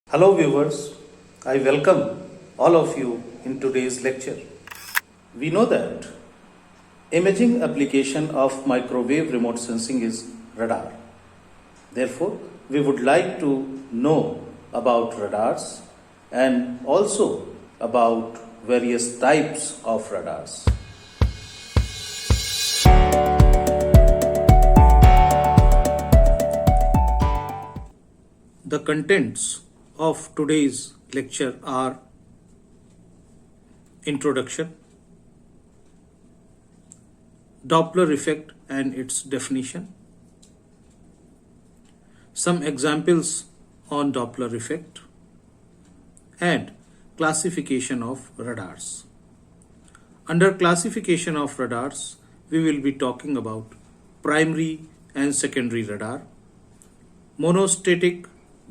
Hello viewers, I welcome all of you in today's lecture. We know that imaging application of microwave remote sensing is radar. Therefore, we would like to know about radars and also about various types of radars. The contents of today's lecture are introduction, Doppler effect and its definition, some examples on Doppler effect, and classification of radars. Under classification of radars, we will be talking about primary and secondary radar, monostatic,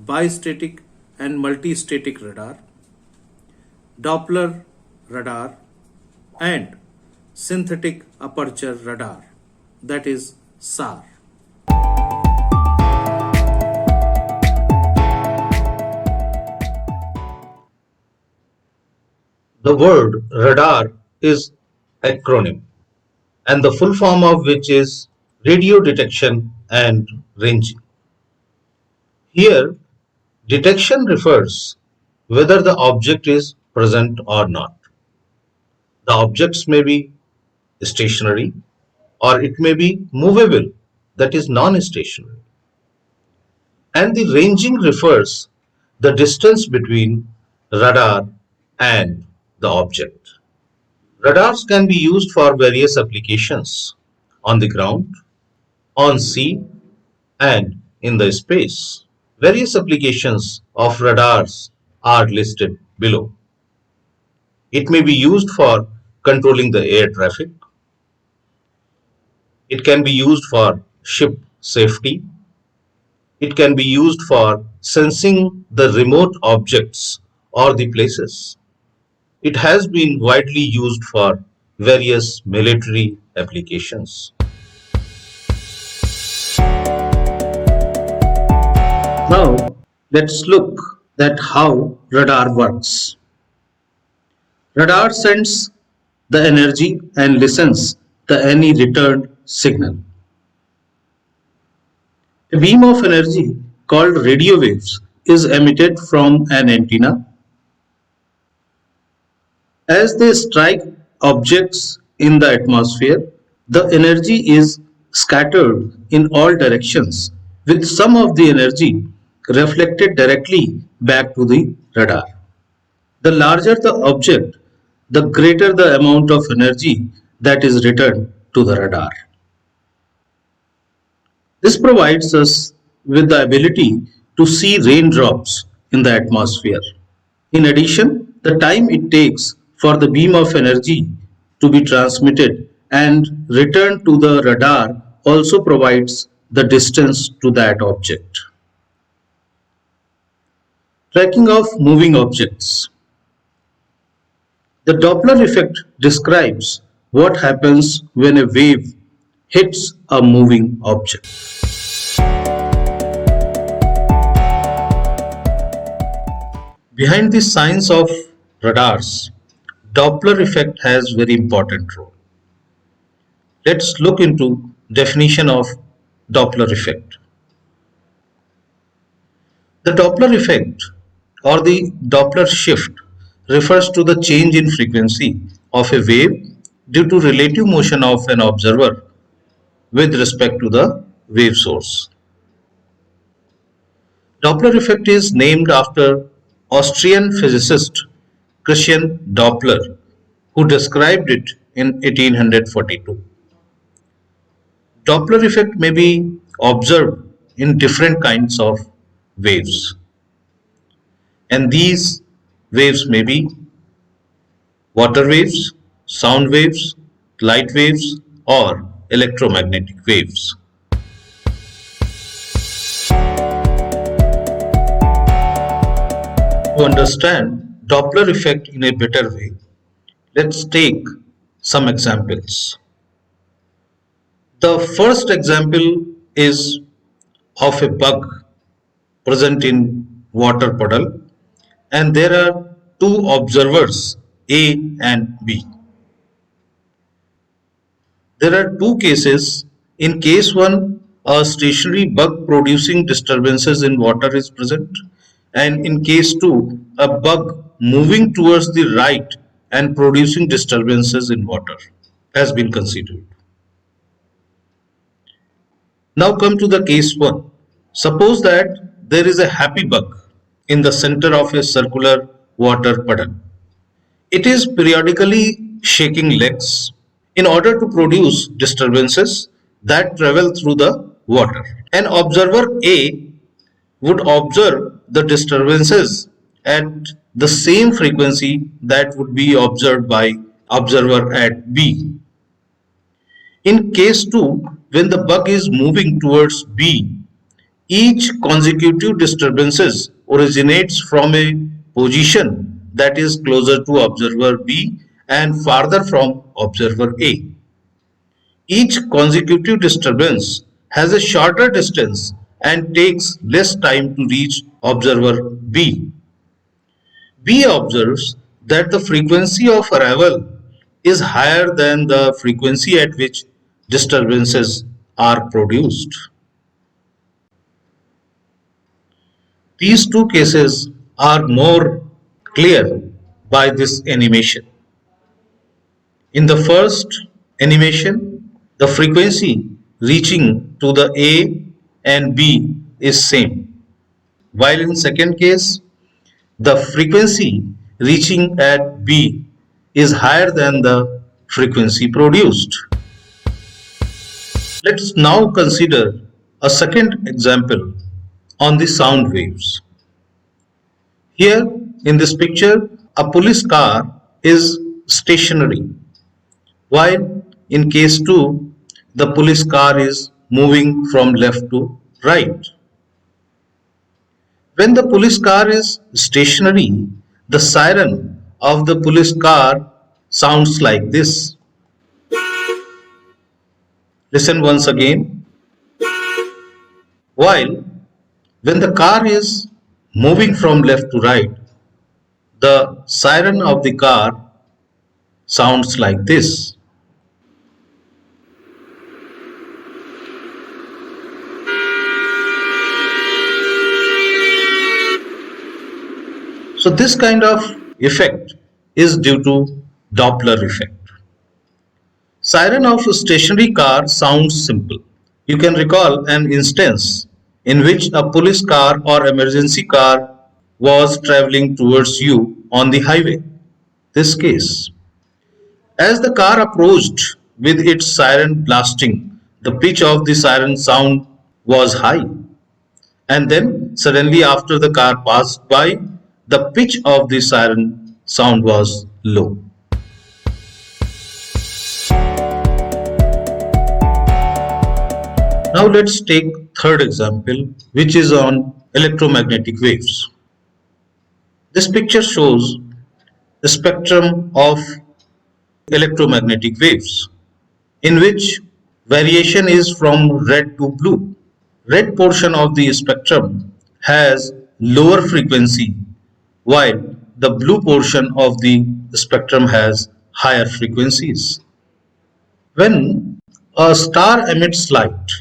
bistatic and multistatic radar, Doppler radar and synthetic aperture radar, that is SAR. The word radar is acronym and the full form of which is radio detection and ranging. Here, detection refers whether the object is present or not. The objects may be stationary or it may be movable, that is non-stationary. And the ranging refers the distance between radar and the object. Radars can be used for various applications on the ground, on sea, and in the space. Various applications of radars are listed below. It may be used for controlling the air traffic. It can be used for ship safety. It can be used for sensing the remote objects or the places. It has been widely used for various military applications. Now, let's look at how radar works. Radar sends the energy and listens to any returned signal. A beam of energy called radio waves is emitted from an antenna. As they strike objects in the atmosphere, the energy is scattered in all directions, with some of the energy reflected directly back to the radar. The larger the object, the greater the amount of energy that is returned to the radar. This provides us with the ability to see raindrops in the atmosphere. In addition, the time it takes for the beam of energy to be transmitted and returned to the radar also provides the distance to that object. Tracking of moving objects. The Doppler effect describes what happens when a wave hits a moving object. Behind the science of radars, Doppler effect has very important role. Let's look into definition of Doppler effect. The Doppler effect or the Doppler shift refers to the change in frequency of a wave due to relative motion of an observer with respect to the wave source. Doppler effect is named after Austrian physicist Christian Doppler, who described it in 1842. Doppler effect may be observed in different kinds of waves, and these waves may be water waves, sound waves, light waves, or electromagnetic waves. To understand Doppler effect in a better way, let's take some examples. The first example is of a bug present in water puddle, and there are two observers A and B. There are two cases. In case 1, a stationary bug producing disturbances in water is present, and in case 2, a bug moving towards the right and producing disturbances in water has been considered. Now come to the case 1. Suppose that there is a happy bug in the center of a circular water puddle. It is periodically shaking legs in order to produce disturbances that travel through the water. An observer A would observe the disturbances at the same frequency that would be observed by observer at B. In case 2, when the bug is moving towards B, each consecutive disturbances originates from a position that is closer to observer B and farther from observer A. Each consecutive disturbance has a shorter distance and takes less time to reach observer B. B observes that the frequency of arrival is higher than the frequency at which disturbances are produced. These two cases are more clear by this animation. In the first animation, the frequency reaching to the A and B is same, while in second case, the frequency reaching at B is higher than the frequency produced. Let's now consider a second example on the sound waves. Here in this picture, a police car is stationary, while in case 2, the police car is moving from left to right. When the police car is stationary, the siren of the police car sounds like this. Listen once again. While when the car is moving from left to right, the siren of the car sounds like this. So this kind of effect is due to Doppler effect. Siren of a stationary car sounds simple. You can recall an instance in which a police car or emergency car was traveling towards you on the highway. This case. As the car approached with its siren blasting, the pitch of the siren sound was high. And then suddenly after the car passed by, the pitch of the siren sound was low. Now let's take third example, which is on electromagnetic waves. This picture shows the spectrum of electromagnetic waves, in which variation is from red to blue. Red portion of the spectrum has lower frequency, while the blue portion of the spectrum has higher frequencies. When a star emits light,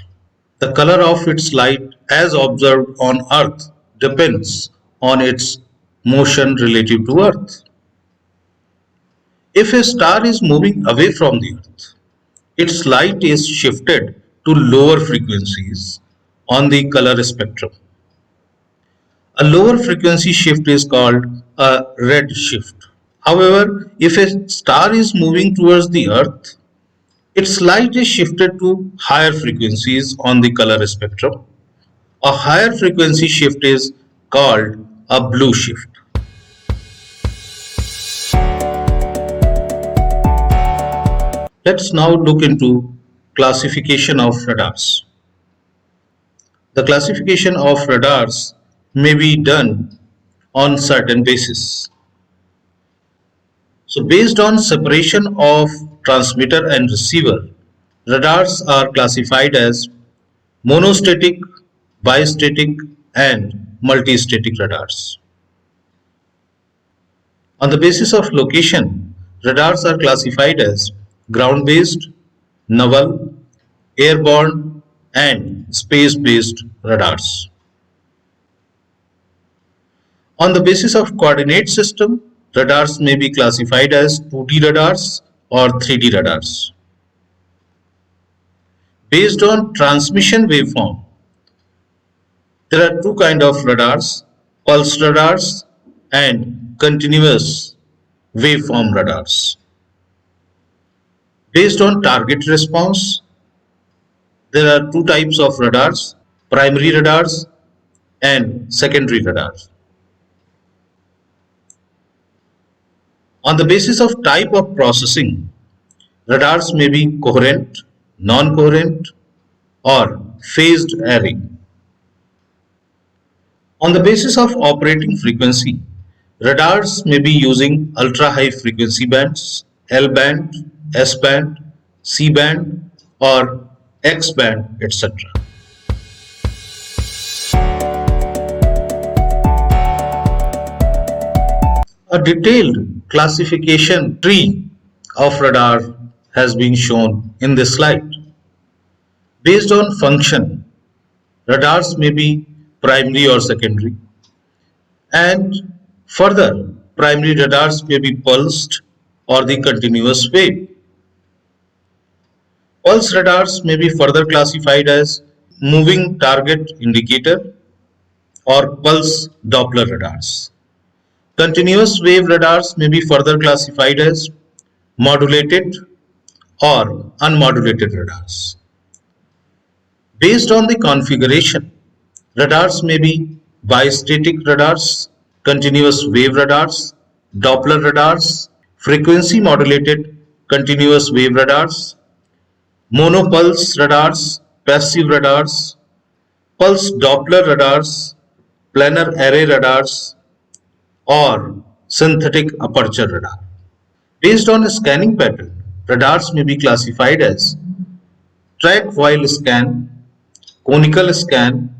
the color of its light as observed on Earth depends on its motion relative to Earth. If a star is moving away from the Earth, its light is shifted to lower frequencies on the color spectrum. A lower frequency shift is called a red shift. However, if a star is moving towards the Earth, its light is shifted to higher frequencies on the color spectrum. A higher frequency shift is called a blue shift. Let's now look into classification of radars. The classification of radars may be done on certain basis. So based on separation of transmitter and receiver, radars are classified as monostatic, bistatic, and multistatic radars. On the basis of location, radars are classified as ground-based, naval, airborne, and space-based radars. On the basis of coordinate system, radars may be classified as 2D radars or 3D radars. Based on transmission waveform, there are two kinds of radars, pulse radars and continuous waveform radars. Based on target response, there are two types of radars, primary radars and secondary radars. On the basis of type of processing, radars may be coherent, non-coherent, or phased array. On the basis of operating frequency, radars may be using ultra-high frequency bands, L-band, S-band, C-band, or X-band, etc. A detailed classification tree of radar has been shown in this slide. Based on function, radars may be primary or secondary, and further, primary radars may be pulsed or the continuous wave. Pulse radars may be further classified as moving target indicator or pulse Doppler radars. Continuous wave radars may be further classified as modulated or unmodulated radars. Based on the configuration, radars may be bistatic radars, continuous wave radars, Doppler radars, frequency modulated continuous wave radars, monopulse radars, passive radars, pulse Doppler radars, planar array radars, or synthetic aperture radar. Based on a scanning pattern, radars may be classified as track while scan, conical scan,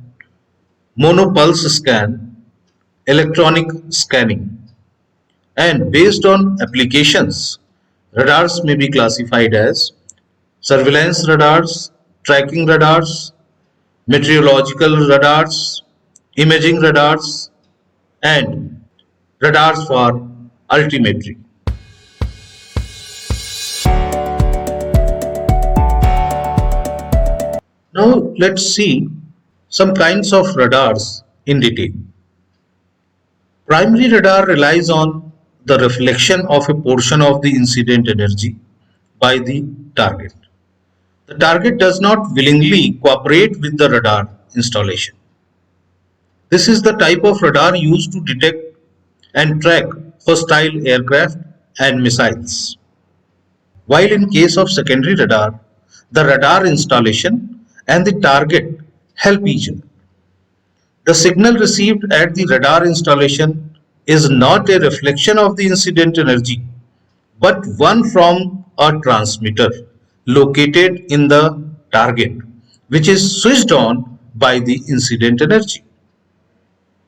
monopulse scan, electronic scanning. And based on applications, radars may be classified as surveillance radars, tracking radars, meteorological radars, imaging radars, and radars for altimetry. Now let's see some kinds of radars in detail. Primary radar relies on the reflection of a portion of the incident energy by the target. The target does not willingly cooperate with the radar installation. This is the type of radar used to detect and track hostile aircraft and missiles. While in case of secondary radar, the radar installation and the target help each other. The signal received at the radar installation is not a reflection of the incident energy, but one from a transmitter located in the target, which is switched on by the incident energy.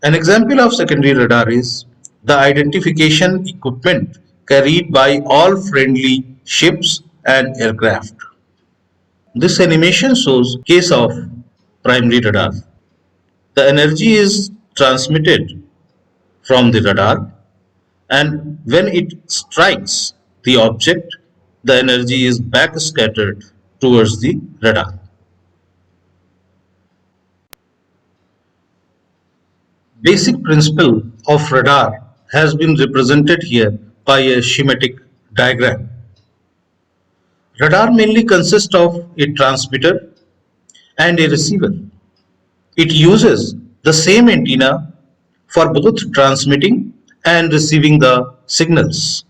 An example of secondary radar is the identification equipment carried by all friendly ships and aircraft. This animation shows case of primary radar. The energy is transmitted from the radar, and when it strikes the object, the energy is backscattered towards the radar. Basic principle of radar has been represented here by a schematic diagram. Radar mainly consists of a transmitter and a receiver. It uses the same antenna for both transmitting and receiving the signals.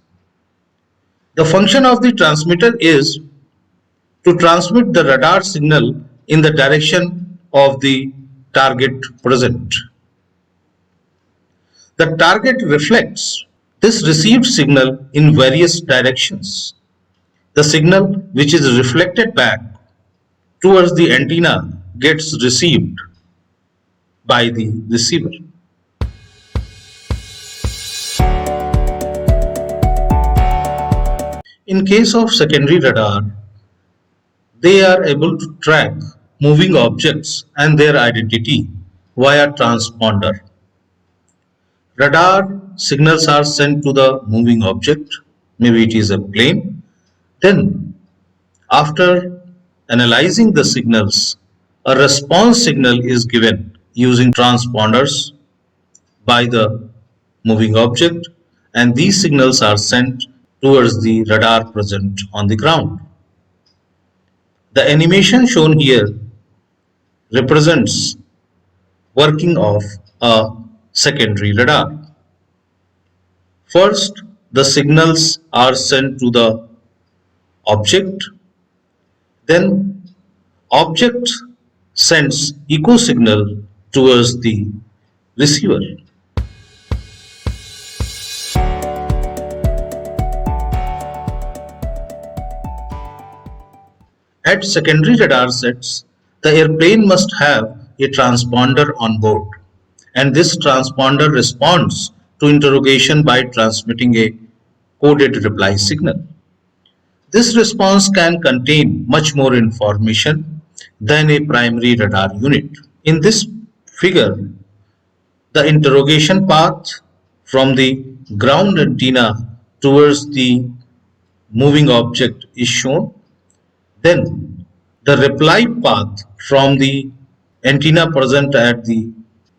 The function of the transmitter is to transmit the radar signal in the direction of the target present. The target reflects this received signal in various directions. The signal which is reflected back towards the antenna gets received by the receiver. In case of secondary radar, they are able to track moving objects and their identity via transponder. Radar signals are sent to the moving object, maybe it is a plane. Then, after analyzing the signals, a response signal is given using transponders by the moving object, and these signals are sent towards the radar present on the ground. The animation shown here represents working of a secondary radar. First, the signals are sent to the object, then object sends echo signal towards the receiver. At secondary radar sets, the airplane must have a transponder on board, and this transponder responds to interrogation by transmitting a coded reply signal. This response can contain much more information than a primary radar unit. In this figure, the interrogation path from the ground antenna towards the moving object is shown. Then the reply path from the antenna present at the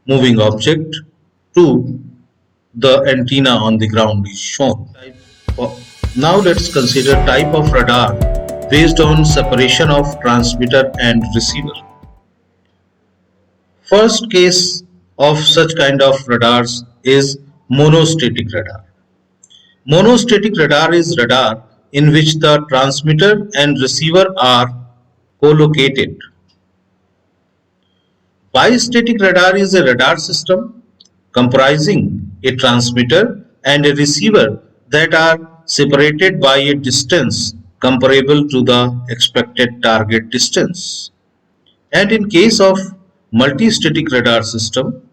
moving object to the antenna on the ground is shown. Now let's consider type of radar based on separation of transmitter and receiver. First case of such kind of radars is monostatic radar. Monostatic radar is radar in which the transmitter and receiver are co-located. Bistatic radar is a radar system comprising a transmitter and a receiver that are separated by a distance comparable to the expected target distance. And in case of multistatic radar system,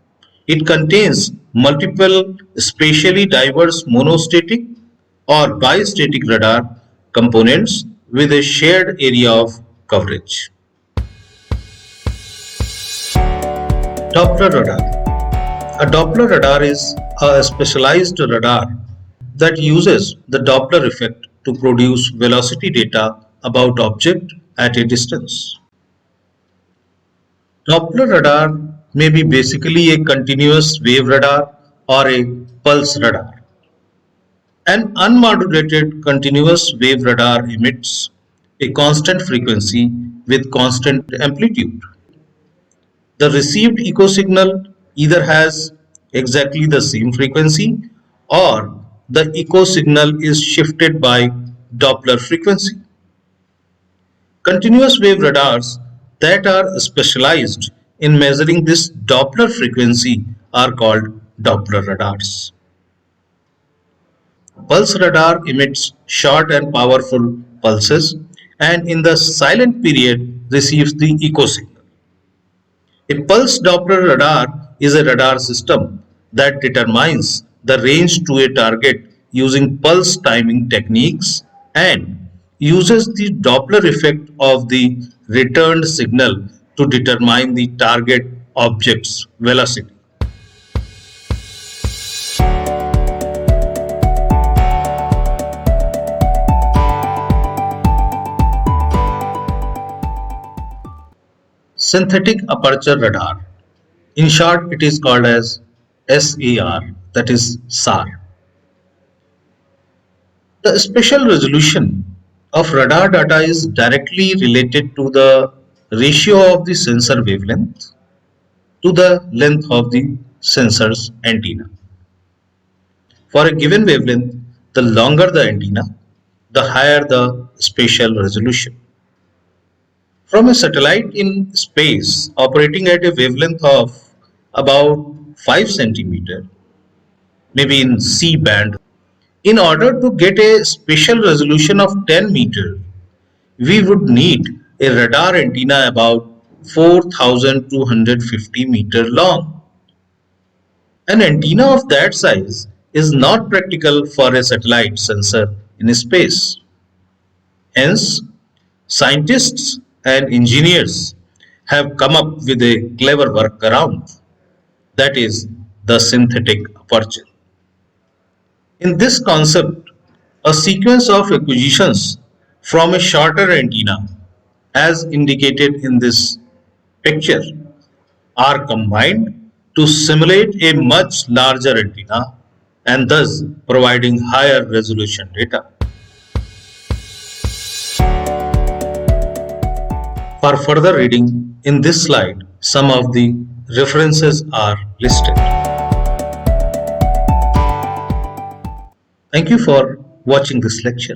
it contains multiple spatially diverse monostatic or bistatic radar components with a shared area of coverage. Doppler radar. A Doppler radar is a specialized radar that uses the Doppler effect to produce velocity data about object at a distance. Doppler radar may be basically a continuous wave radar or a pulse radar. An unmodulated continuous wave radar emits a constant frequency with constant amplitude. The received echo signal either has exactly the same frequency or the echo signal is shifted by Doppler frequency. Continuous wave radars that are specialized in measuring this Doppler frequency are called Doppler radars. Pulse radar emits short and powerful pulses and in the silent period receives the echo signal. A pulse Doppler radar is a radar system that determines the range to a target using pulse timing techniques and uses the Doppler effect of the returned signal to determine the target object's velocity. Synthetic aperture radar. In short, it is called as SAR, that is SAR. The spatial resolution of radar data is directly related to the ratio of the sensor wavelength to the length of the sensor's antenna. For a given wavelength, the longer the antenna, the higher the spatial resolution. From a satellite in space operating at a wavelength of about 5 centimeter, maybe in C band, in order to get a spatial resolution of 10 meter, we would need a radar antenna about 4,250 meter long. An antenna of that size is not practical for a satellite sensor in space. Hence, scientists and engineers have come up with a clever workaround, that is, the synthetic aperture. In this concept, a sequence of acquisitions from a shorter antenna, as indicated in this picture, are combined to simulate a much larger antenna and thus providing higher resolution data. For further reading, in this slide, some of the references are listed. Thank you for watching this lecture.